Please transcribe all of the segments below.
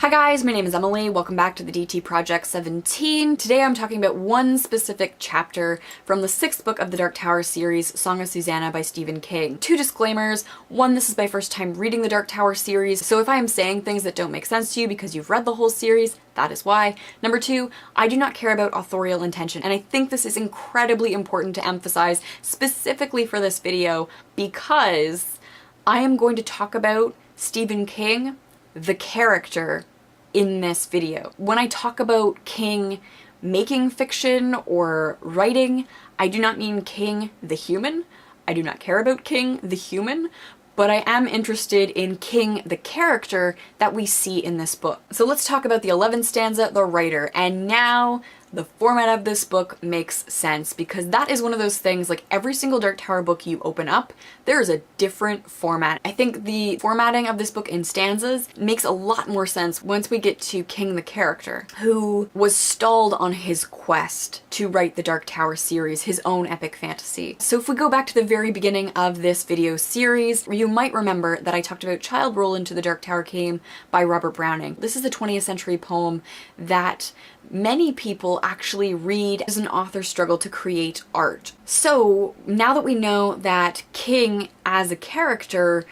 Hi guys, my name is Emily. Welcome back to the DT Project 17. Today I'm talking about one specific chapter from the 6th book of the Dark Tower series, Song of Susanna by Stephen King. Two disclaimers. One, this is my first time reading the Dark Tower series, so if I am saying things that don't make sense to you because you've read the whole series, that is why. Number two, I do not care about authorial intention, and I think this is incredibly important to emphasize specifically for this video because I am going to talk about Stephen King, the character, in this video. When I talk about King making fiction or writing, I do not mean King the human. I do not care about King the human, but I am interested in King the character that we see in this book. So let's talk about the 11th stanza, the writer, and now the format of this book makes sense because that is one of those things, like every single Dark Tower book you open up, there is a different format. I think the formatting of this book in stanzas makes a lot more sense once we get to King the character, who was stalled on his quest to write the Dark Tower series, his own epic fantasy. So if we go back to the very beginning of this video series, you might remember that I talked about Child Roland to the Dark Tower Came by Robert Browning. This is a 20th century poem that many people actually read as an author's struggle to create art. So now that we know that King as a character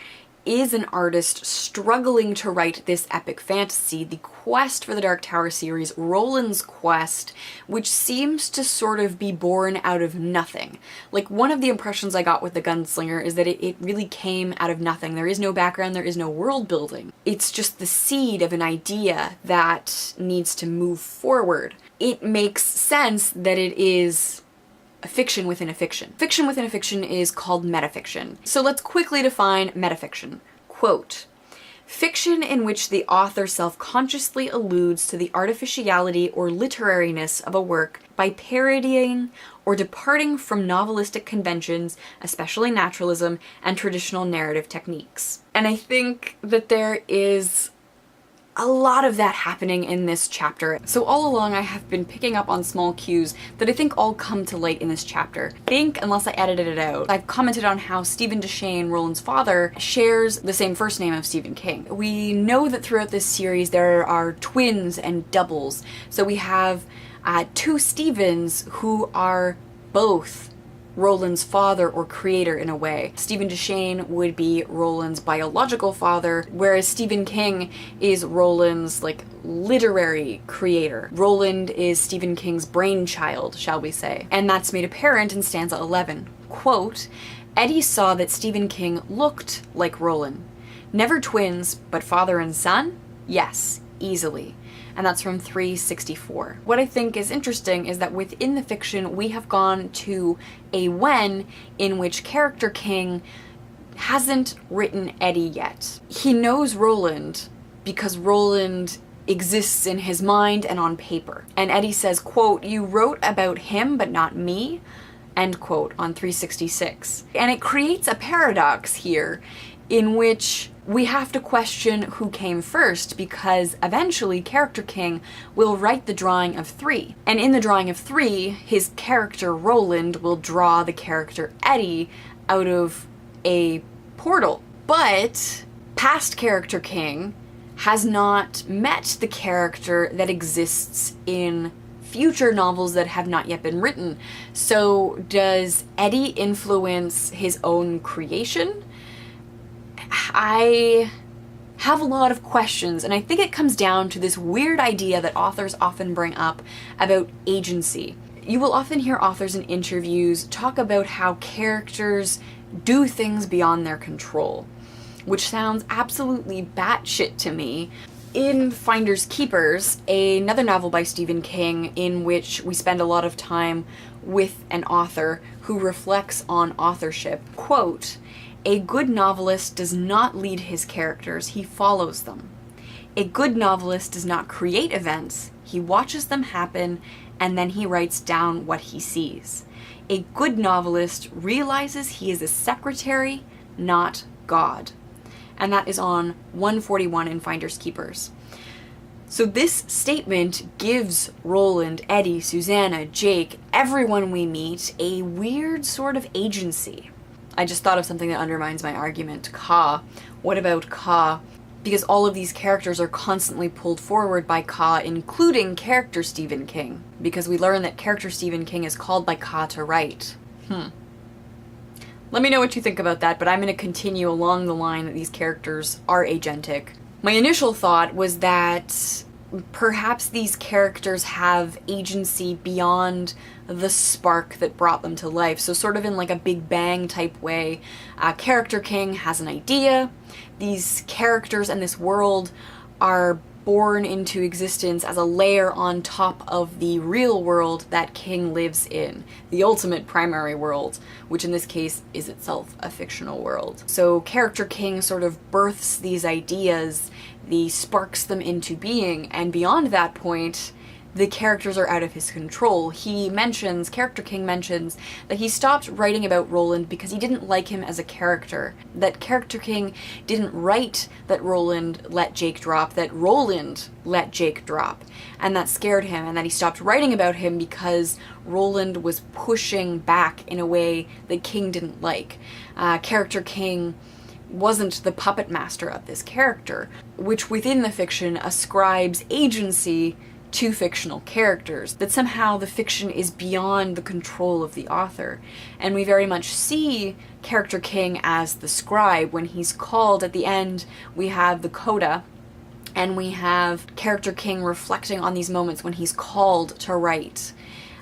is an artist struggling to write this epic fantasy, the quest for the Dark Tower series, Roland's quest, which seems to sort of be born out of nothing. Like, one of the impressions I got with The Gunslinger is that it really came out of nothing. There is no background, there is no world building. It's just the seed of an idea that needs to move forward. It makes sense that it is a fiction within a fiction. Fiction within a fiction is called metafiction. So let's quickly define metafiction. Quote, "Fiction in which the author self-consciously alludes to the artificiality or literariness of a work by parodying or departing from novelistic conventions, especially naturalism and traditional narrative techniques." And I think that there is a lot of that happening in this chapter. So all along I have been picking up on small cues that I think all come to light in this chapter. I think, unless I edited it out, I've commented on how Stephen Deshane, Roland's father, shares the same first name of Stephen King. We know that throughout this series there are twins and doubles. So we have two Stephens who are both Roland's father or creator in a way. Stephen Deshane would be Roland's biological father, whereas Stephen King is Roland's, like, literary creator. Roland is Stephen King's brainchild, shall we say. And that's made apparent in stanza 11. Quote, "Eddie saw that Stephen King looked like Roland. Never twins, but father and son? Yes, easily." And that's from 364. What I think is interesting is that within the fiction we have gone to a when in which character King hasn't written Eddie yet. He knows Roland because Roland exists in his mind and on paper. And Eddie says, quote, "You wrote about him but not me," end quote, on 366. And it creates a paradox here in which we have to question who came first, because eventually character King will write the drawing of 3. And in the drawing of 3, his character Roland will draw the character Eddie out of a portal. But past character King has not met the character that exists in future novels that have not yet been written. So does Eddie influence his own creation? I have a lot of questions, and I think it comes down to this weird idea that authors often bring up about agency. You will often hear authors in interviews talk about how characters do things beyond their control, which sounds absolutely batshit to me. In Finders Keepers, another novel by Stephen King in which we spend a lot of time with an author who reflects on authorship, quote, "A good novelist does not lead his characters, he follows them. A good novelist does not create events, he watches them happen and then he writes down what he sees. A good novelist realizes he is a secretary, not God." And that is on 141 in Finders Keepers. So this statement gives Roland, Eddie, Susanna, Jake, everyone we meet, a weird sort of agency. I just thought of something that undermines my argument. Ka. What about Ka? because all of these characters are constantly pulled forward by Cait, including character Stephen King, because we learn that character Stephen King is called by Cait to write. Let me know what you think about that, but I'm going to continue along the line that these characters are agentic. My initial thought was that perhaps these characters have agency beyond the spark that brought them to life. So sort of in like a Big Bang type way, Character King has an idea. These characters and this world are born into existence as a layer on top of the real world that King lives in, the ultimate primary world, which in this case is itself a fictional world. So Character King sort of births these ideas, sparks them into being, and beyond that point, the characters are out of his control. Character King mentions that he stopped writing about Roland because he didn't like him as a character. That Character King didn't write that Roland let Jake drop, that Roland let Jake drop. And that scared him, and that he stopped writing about him because Roland was pushing back in a way that King didn't like. Character King wasn't the puppet master of this character, which within the fiction ascribes agency to fictional characters, that somehow the fiction is beyond the control of the author. And we very much see Character King as the scribe. When he's called at the end, we have the coda, and we have Character King reflecting on these moments when he's called to write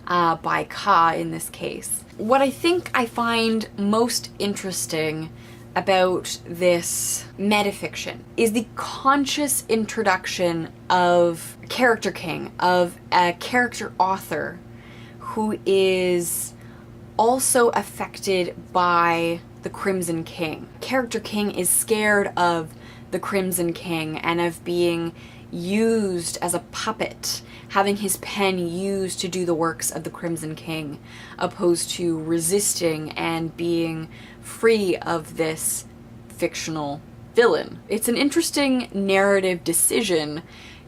by Cait in this case. What I think I find most interesting about this metafiction is the conscious introduction of Character King, of a character author who is also affected by the Crimson King. Character King is scared of the Crimson King and of being used as a puppet, having his pen used to do the works of the Crimson King, opposed to resisting and being free of this fictional villain. It's an interesting narrative decision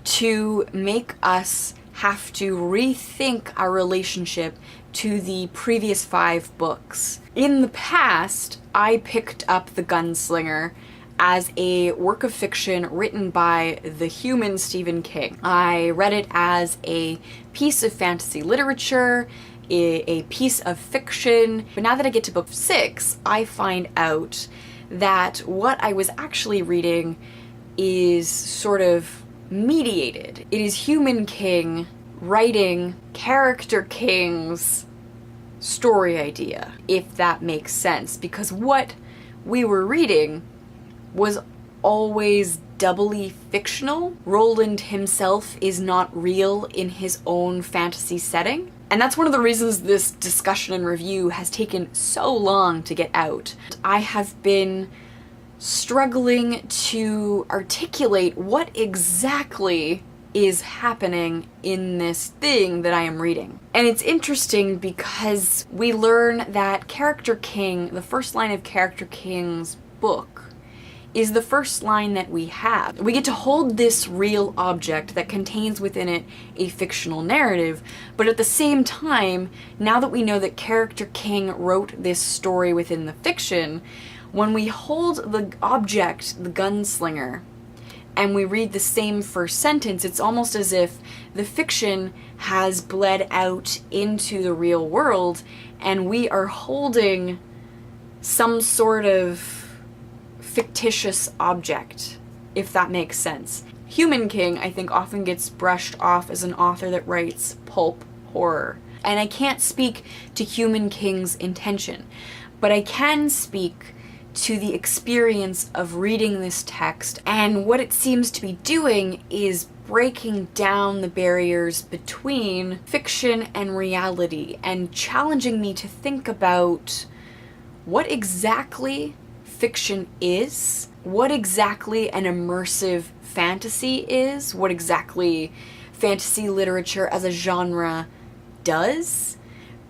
to make us have to rethink our relationship to the previous 5 books. In the past, I picked up The Gunslinger as a work of fiction written by the human Stephen King. I read it as a piece of fantasy literature, a piece of fiction, but now that I get to book 6, I find out that what I was actually reading is sort of mediated. It is human King writing Character King's story idea, if that makes sense, because what we were reading was always doubly fictional. Roland himself is not real in his own fantasy setting. And that's one of the reasons this discussion and review has taken so long to get out. I have been struggling to articulate what exactly is happening in this thing that I am reading. And it's interesting because we learn that Character King, the first line of Character King's book, is the first line that we have. We get to hold this real object that contains within it a fictional narrative, but at the same time, now that we know that Character King wrote this story within the fiction, when we hold the object, the gunslinger, and we read the same first sentence, it's almost as if the fiction has bled out into the real world, and we are holding some sort of fictitious object, if that makes sense. Human King, I think, often gets brushed off as an author that writes pulp horror. And I can't speak to Human King's intention, but I can speak to the experience of reading this text, and what it seems to be doing is breaking down the barriers between fiction and reality, and challenging me to think about what exactly fiction is, what exactly an immersive fantasy is, what exactly fantasy literature as a genre does,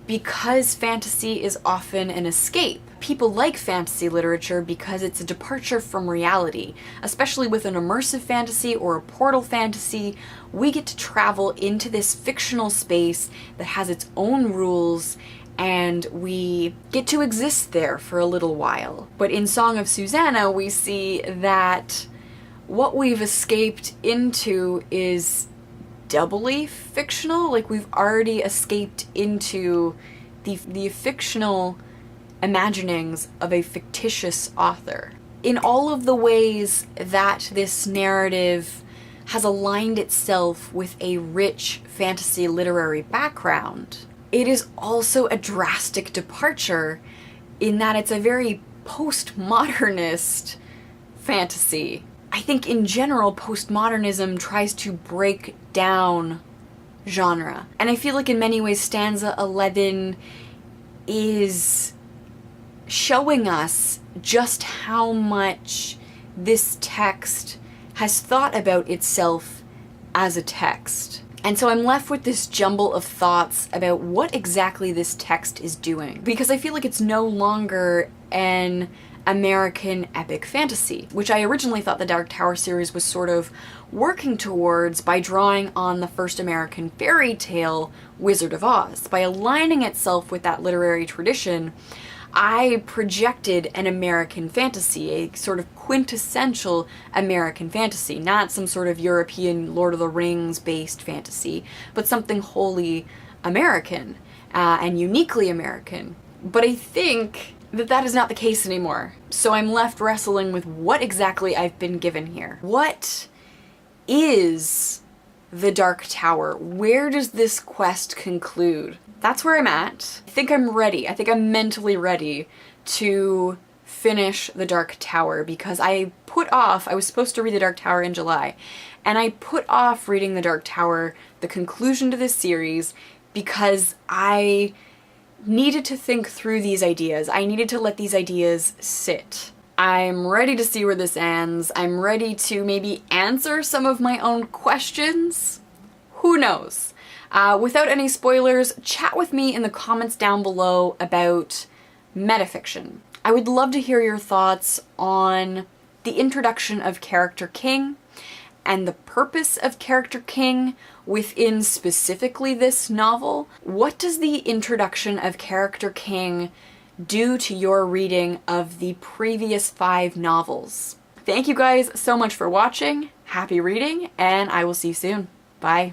because fantasy is often an escape. People like fantasy literature because it's a departure from reality. Especially with an immersive fantasy or a portal fantasy, we get to travel into this fictional space that has its own rules, and we get to exist there for a little while. But in Song of Susanna, we see that what we've escaped into is doubly fictional. Like, we've already escaped into the fictional imaginings of a fictitious author. In all of the ways that this narrative has aligned itself with a rich fantasy literary background, it is also a drastic departure in that it's a very postmodernist fantasy. I think in general, postmodernism tries to break down genre. And I feel like in many ways Stanza 11 is showing us just how much this text has thought about itself as a text. And so I'm left with this jumble of thoughts about what exactly this text is doing, because I feel like it's no longer an American epic fantasy, which I originally thought the Dark Tower series was sort of working towards by drawing on the first American fairy tale, Wizard of Oz. By aligning itself with that literary tradition, I projected an American fantasy, a sort of quintessential American fantasy, not some sort of European Lord of the Rings based fantasy, but something wholly American and uniquely American. But I think that is not the case anymore. So I'm left wrestling with what exactly I've been given here. What is the Dark Tower? Where does this quest conclude? That's where I'm at. I think I'm ready. I think I'm mentally ready to finish the Dark Tower, because I was supposed to read the Dark Tower in July, and I put off reading the Dark Tower, the conclusion to this series, because I needed to think through these ideas. I needed to let these ideas sit. I'm ready to see where this ends. I'm ready to maybe answer some of my own questions. Who knows? Without any spoilers, chat with me in the comments down below about metafiction. I would love to hear your thoughts on the introduction of Character King and the purpose of Character King within specifically this novel. What does the introduction of Character King do to your reading of the previous 5 novels? Thank you guys so much for watching. Happy reading, and I will see you soon. Bye.